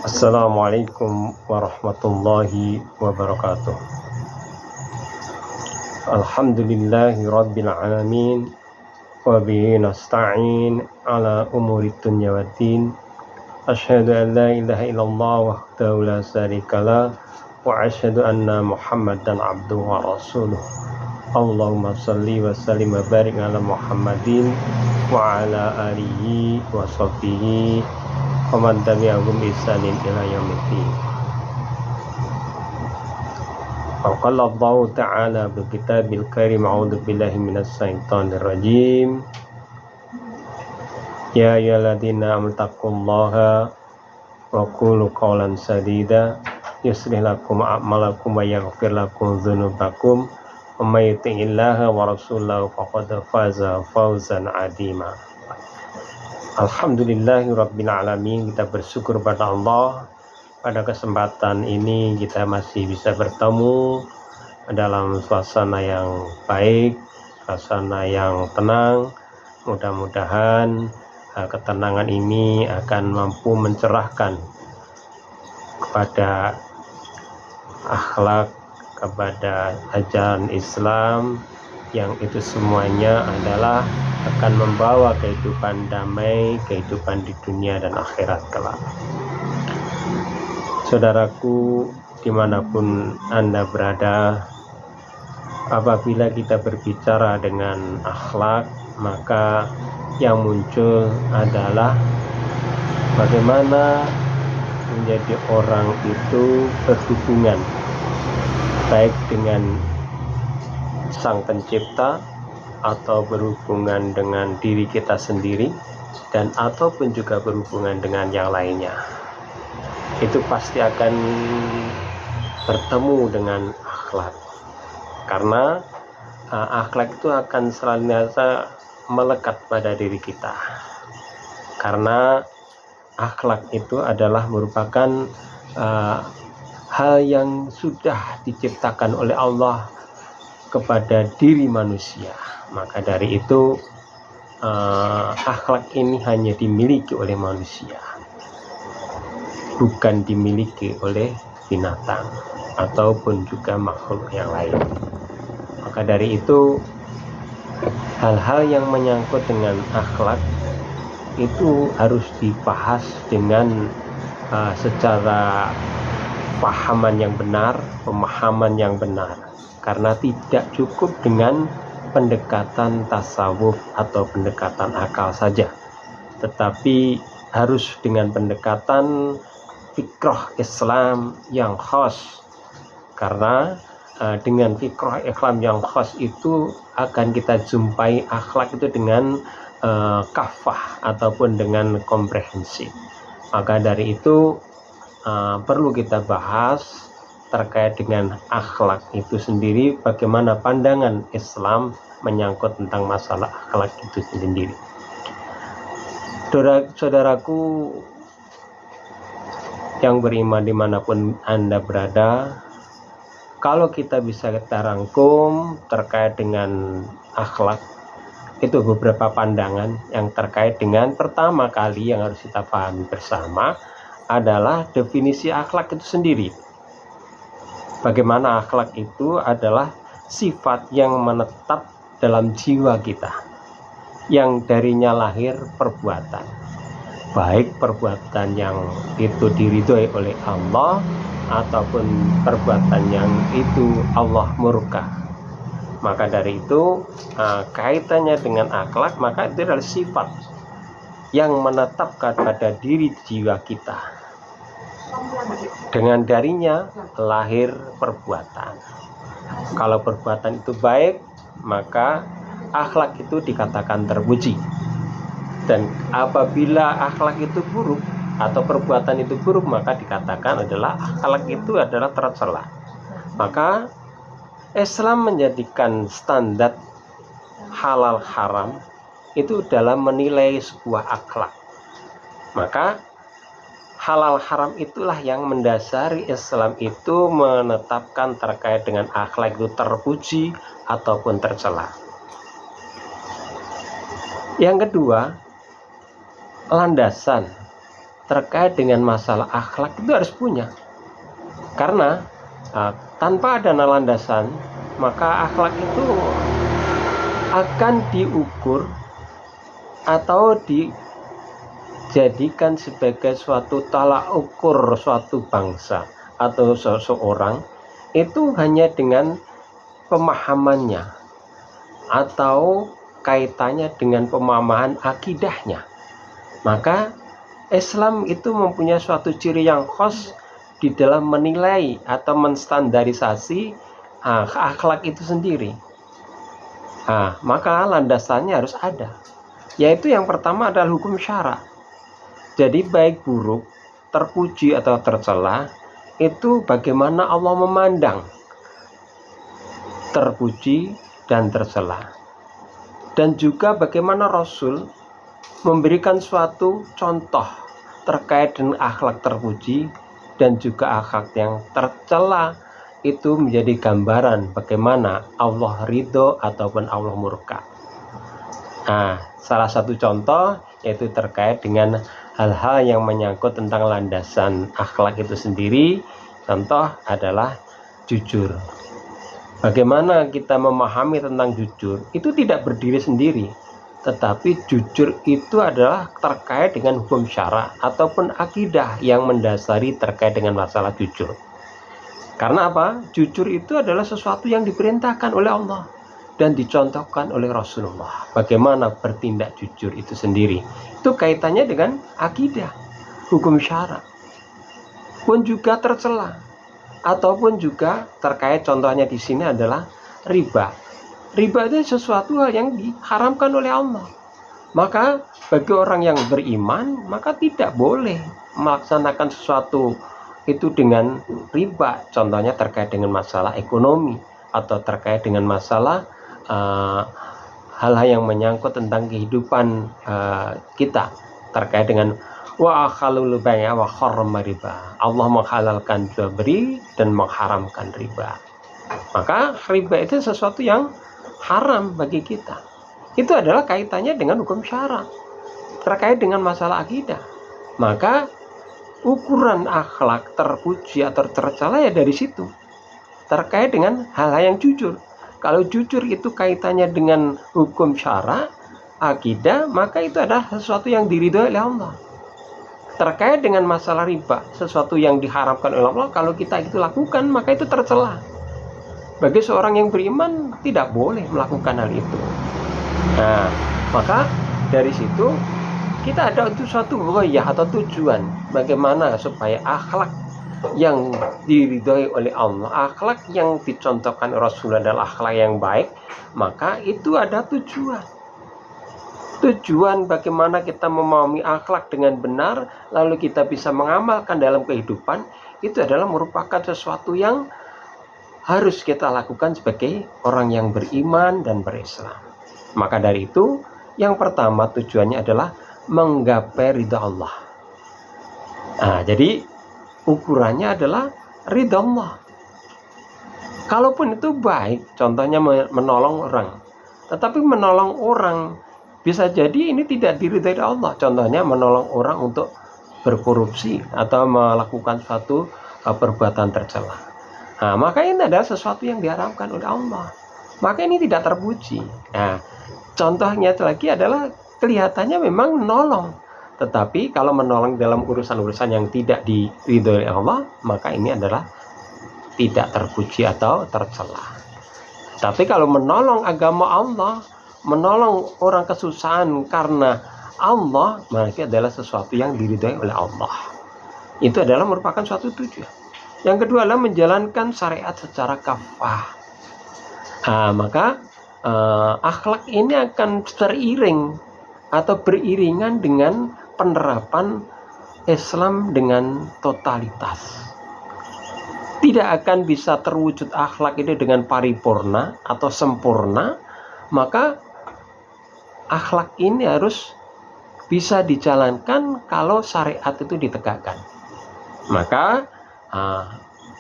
Assalamualaikum warahmatullahi wabarakatuh. Alhamdulillahi rabbil alamin, wa bihi nasta'in ala umuri dunya waddin. Asyhadu an la ilaha illallah wahdahu la syarikalah wa asyhadu anna Muhammadan abduhu wa rasuluh. Allahumma shalli wa sallim wa barik ala Muhammadin wa ala alihi wa sahbihi wa man tabi'ahum bi ihsanin ila yaumiddin. Qala Allah Ta'ala bil kitabil karim, a'udzu billahi minas syaitonir rajim. Ya ayyuhalladzina amanu taqullaha wa qulu qawlan sadida yuslih lakum a'malakum wa yaghfir lakum dzunubakum wa may yuti'illaha wa rasulahu faqad faza fawzan 'azima. Alhamdulillahi rabbil alamin. Kita bersyukur pada Allah, pada kesempatan ini kita masih bisa bertemu dalam suasana yang baik, suasana yang tenang. Mudah-mudahan ketenangan ini akan mampu mencerahkan kepada akhlak, kepada ajaran Islam, yang itu semuanya adalah akan membawa kehidupan damai, kehidupan di dunia dan akhirat kelak. Saudaraku, dimanapun Anda berada, apabila kita berbicara dengan akhlak, maka yang muncul adalah bagaimana menjadi orang itu berhubungan baik dengan Sang Pencipta atau berhubungan dengan diri kita sendiri, dan ataupun juga berhubungan dengan yang lainnya. Itu pasti akan bertemu dengan akhlak, karena akhlak itu akan senantiasa melekat pada diri kita, karena akhlak itu adalah merupakan hal yang sudah diciptakan oleh Allah kepada diri manusia. Maka dari itu akhlak ini hanya dimiliki oleh manusia, bukan dimiliki oleh binatang ataupun juga makhluk yang lain. Maka dari itu hal-hal yang menyangkut dengan akhlak itu harus dibahas dengan secara pahaman yang benar, pemahaman yang benar, karena tidak cukup dengan pendekatan tasawuf atau pendekatan akal saja, tetapi harus dengan pendekatan fikrah Islam yang khas, karena dengan fikrah Islam yang khas itu akan kita jumpai akhlak itu dengan kafah ataupun dengan komprehensif. Maka dari itu perlu kita bahas terkait dengan akhlak itu sendiri, bagaimana pandangan Islam menyangkut tentang masalah akhlak itu sendiri. Saudaraku yang beriman dimanapun Anda berada, kalau kita bisa kita rangkum terkait dengan akhlak, itu beberapa pandangan yang terkait dengan pertama kali yang harus kita pahami bersama adalah definisi akhlak itu sendiri. Bagaimana akhlak itu adalah sifat yang menetap dalam jiwa kita, yang darinya lahir perbuatan, baik perbuatan yang itu diridhoi oleh Allah ataupun perbuatan yang itu Allah murka. Maka dari itu kaitannya dengan akhlak, maka itu adalah sifat yang menetap pada diri jiwa kita, dengan darinya lahir perbuatan. Kalau perbuatan itu baik, maka akhlak itu dikatakan terpuji. Dan apabila akhlak itu buruk atau perbuatan itu buruk, maka dikatakan adalah akhlak itu adalah tercela. Maka Islam menjadikan standar halal haram itu dalam menilai sebuah akhlak. Maka halal haram itulah yang mendasari Islam itu menetapkan terkait dengan akhlak itu terpuji ataupun tercela. Yang kedua, landasan terkait dengan masalah akhlak itu harus punya. Karena tanpa ada landasan, maka akhlak itu akan diukur atau dijadikan sebagai suatu tolak ukur suatu bangsa atau seseorang itu hanya dengan pemahamannya atau kaitannya dengan pemahaman akidahnya. Maka Islam itu mempunyai suatu ciri yang khas di dalam menilai atau menstandarisasi akhlak itu sendiri. Maka landasannya harus ada, yaitu yang pertama adalah hukum syara. Jadi baik buruk, terpuji atau tercela, itu bagaimana Allah memandang terpuji dan tercela. Dan juga bagaimana Rasul memberikan suatu contoh terkait dengan akhlak terpuji dan juga akhlak yang tercela, itu menjadi gambaran bagaimana Allah ridho ataupun Allah murka. Salah satu contoh yaitu terkait dengan hal-hal yang menyangkut tentang landasan akhlak itu sendiri. Contoh adalah jujur. Bagaimana kita memahami tentang jujur, itu tidak berdiri sendiri, tetapi jujur itu adalah terkait dengan hukum syara ataupun akidah yang mendasari terkait dengan masalah jujur. Karena apa? Jujur itu adalah sesuatu yang diperintahkan oleh Allah dan dicontohkan oleh Rasulullah. Bagaimana bertindak jujur itu sendiri, itu kaitannya dengan akidah, hukum syara. Pun juga tercela, ataupun juga terkait contohnya di sini adalah riba. Riba itu sesuatu hal yang diharamkan oleh Allah. Maka bagi orang yang beriman, maka tidak boleh melaksanakan sesuatu itu dengan riba. Contohnya terkait dengan masalah ekonomi atau terkait dengan masalah hal-hal yang menyangkut tentang kehidupan kita, terkait dengan wa akhalul bai'a wa harrama riba. Allah menghalalkan jual beli dan mengharamkan riba. Maka riba itu sesuatu yang haram bagi kita. Itu adalah kaitannya dengan hukum syara terkait dengan masalah akidah. Maka ukuran akhlak terpuji atau tercela ya dari situ, terkait dengan hal-hal yang jujur. Kalau jujur itu kaitannya dengan hukum syara, akidah, maka itu adalah sesuatu yang diridhoi oleh Allah. Terkait dengan masalah riba, sesuatu yang diharamkan oleh Allah, kalau kita itu lakukan, maka itu tercela. Bagi seorang yang beriman, tidak boleh melakukan hal itu. Maka dari situ, kita ada suatu ghayah atau tujuan, bagaimana supaya akhlak yang diridhoi oleh Allah, akhlak yang dicontohkan Rasulullah adalah akhlak yang baik, maka itu ada tujuan. Tujuan bagaimana kita memahami akhlak dengan benar, lalu kita bisa mengamalkan dalam kehidupan, itu adalah merupakan sesuatu yang harus kita lakukan sebagai orang yang beriman dan berislam. Maka dari itu, yang pertama tujuannya adalah menggapai ridha Allah. Jadi ukurannya adalah ridha Allah. Kalaupun itu baik, contohnya menolong orang, tetapi menolong orang bisa jadi ini tidak diridhai Allah. Contohnya menolong orang untuk berkorupsi atau melakukan suatu perbuatan tercela. Maka ini adalah sesuatu yang diharamkan oleh Allah. Maka ini tidak terpuji. Contohnya lagi adalah kelihatannya memang menolong, tetapi kalau menolong dalam urusan-urusan yang tidak diridhoi oleh Allah, maka ini adalah tidak terpuji atau tercela. Tapi kalau menolong agama Allah, menolong orang kesusahan karena Allah, maka adalah sesuatu yang diridhoi oleh Allah. Itu adalah merupakan suatu tujuan. Yang kedua adalah menjalankan syariat secara kafah. Maka akhlak ini akan seiring atau beriringan dengan penerapan Islam dengan totalitas. Tidak akan bisa terwujud akhlak ini dengan paripurna atau sempurna, maka akhlak ini harus bisa dijalankan kalau syariat itu ditegakkan. Maka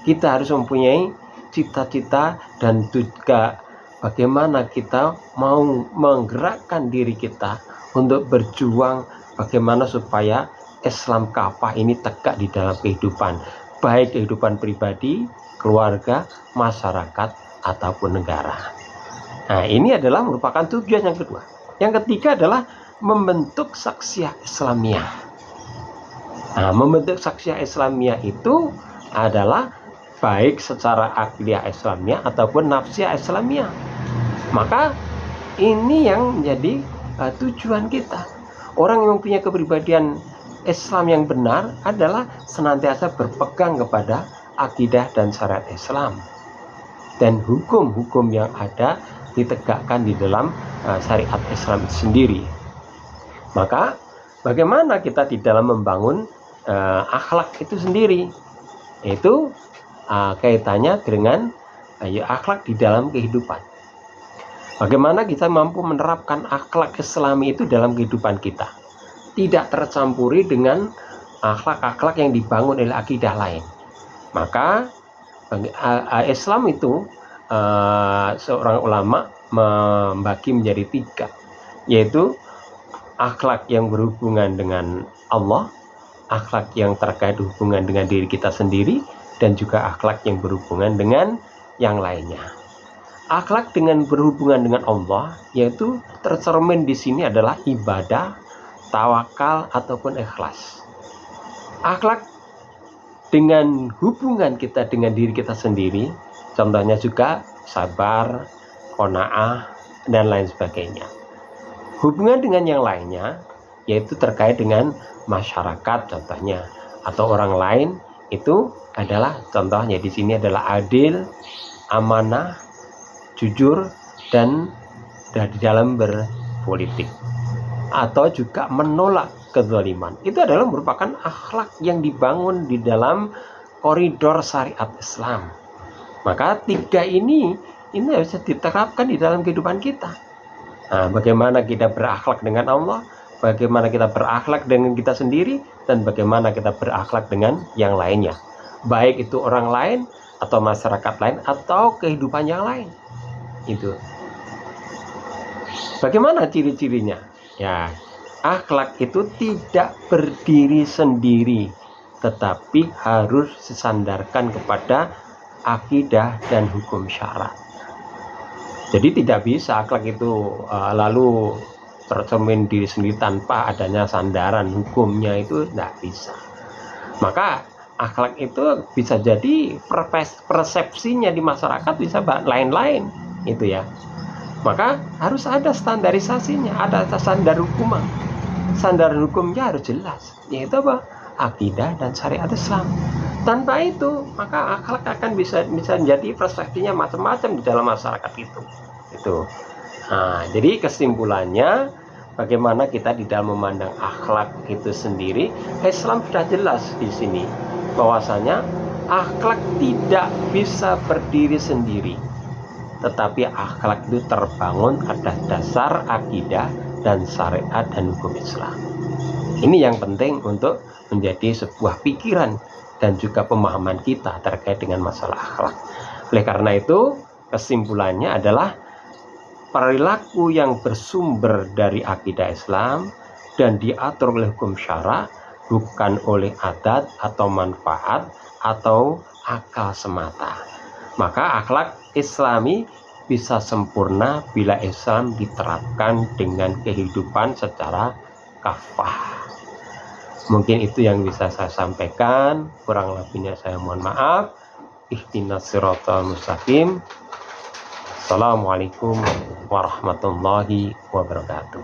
kita harus mempunyai cita-cita dan juga bagaimana kita mau menggerakkan diri kita untuk berjuang bagaimana supaya Islam kafah ini tegak di dalam kehidupan, baik kehidupan pribadi, keluarga, masyarakat, ataupun negara. Nah, ini adalah merupakan tujuan yang kedua. Yang ketiga adalah membentuk saksiyah Islamiyah. Nah, membentuk saksiyah Islamiyah itu adalah baik secara akidah Islamiyah ataupun nafsiyah Islamiyah. Maka ini yang menjadi tujuan kita. Orang yang punya kepribadian Islam yang benar adalah senantiasa berpegang kepada akidah dan syariat Islam, dan hukum-hukum yang ada ditegakkan di dalam syariat Islam itu sendiri. Maka bagaimana kita di dalam membangun akhlak itu sendiri? Itu kaitannya dengan akhlak di dalam kehidupan. Bagaimana kita mampu menerapkan akhlak Islami itu dalam kehidupan kita, tidak tercampuri dengan akhlak-akhlak yang dibangun oleh akidah lain. Maka Islam itu seorang ulama membagi menjadi 3, yaitu akhlak yang berhubungan dengan Allah, akhlak yang terkait hubungan dengan diri kita sendiri, dan juga akhlak yang berhubungan dengan yang lainnya. Akhlak dengan berhubungan dengan Allah, yaitu tercermin di sini adalah ibadah, tawakal, ataupun ikhlas. Akhlak dengan hubungan kita dengan diri kita sendiri, contohnya juga sabar, qanaah, dan lain sebagainya. Hubungan dengan yang lainnya, yaitu terkait dengan masyarakat contohnya, atau orang lain, itu adalah contohnya di sini adalah adil, amanah, jujur, dan di dalam berpolitik, atau juga menolak kezaliman. Itu adalah merupakan akhlak yang dibangun di dalam koridor syariat Islam. Maka 3 ini bisa diterapkan di dalam kehidupan kita. Nah, bagaimana kita berakhlak dengan Allah, bagaimana kita berakhlak dengan kita sendiri, dan bagaimana kita berakhlak dengan yang lainnya, baik itu orang lain atau masyarakat lain atau kehidupan yang lain. Itu bagaimana ciri-cirinya? Ya, akhlak itu tidak berdiri sendiri, tetapi harus disandarkan kepada akidah dan hukum syara. Jadi tidak bisa akhlak itu lalu tercermin diri sendiri tanpa adanya sandaran hukumnya, itu tidak bisa. Maka akhlak itu bisa jadi persepsinya di masyarakat bisa lain-lain, itu ya. Maka harus ada standarisasinya, ada standar hukum. Standar hukumnya harus jelas, yaitu apa? Akidah dan syariat Islam. Tanpa itu, maka akhlak akan bisa menjadi persepsinya macam-macam di dalam masyarakat itu. Nah, jadi kesimpulannya, bagaimana kita di dalam memandang akhlak itu sendiri, Islam sudah jelas di sini bahwasanya akhlak tidak bisa berdiri sendiri, tetapi akhlak itu terbangun atas dasar akidah dan syariat dan hukum Islam. Ini yang penting untuk menjadi sebuah pikiran dan juga pemahaman kita terkait dengan masalah akhlak. Oleh karena itu, kesimpulannya adalah perilaku yang bersumber dari akidah Islam dan diatur oleh hukum syara, bukan oleh adat atau manfaat atau akal semata. Maka akhlak Islami bisa sempurna bila Islam diterapkan dengan kehidupan secara kafah. Mungkin itu yang bisa saya sampaikan, kurang lebihnya saya mohon maaf. Ihdinas siratal mustaqim. Assalamualaikum warahmatullahi wabarakatuh.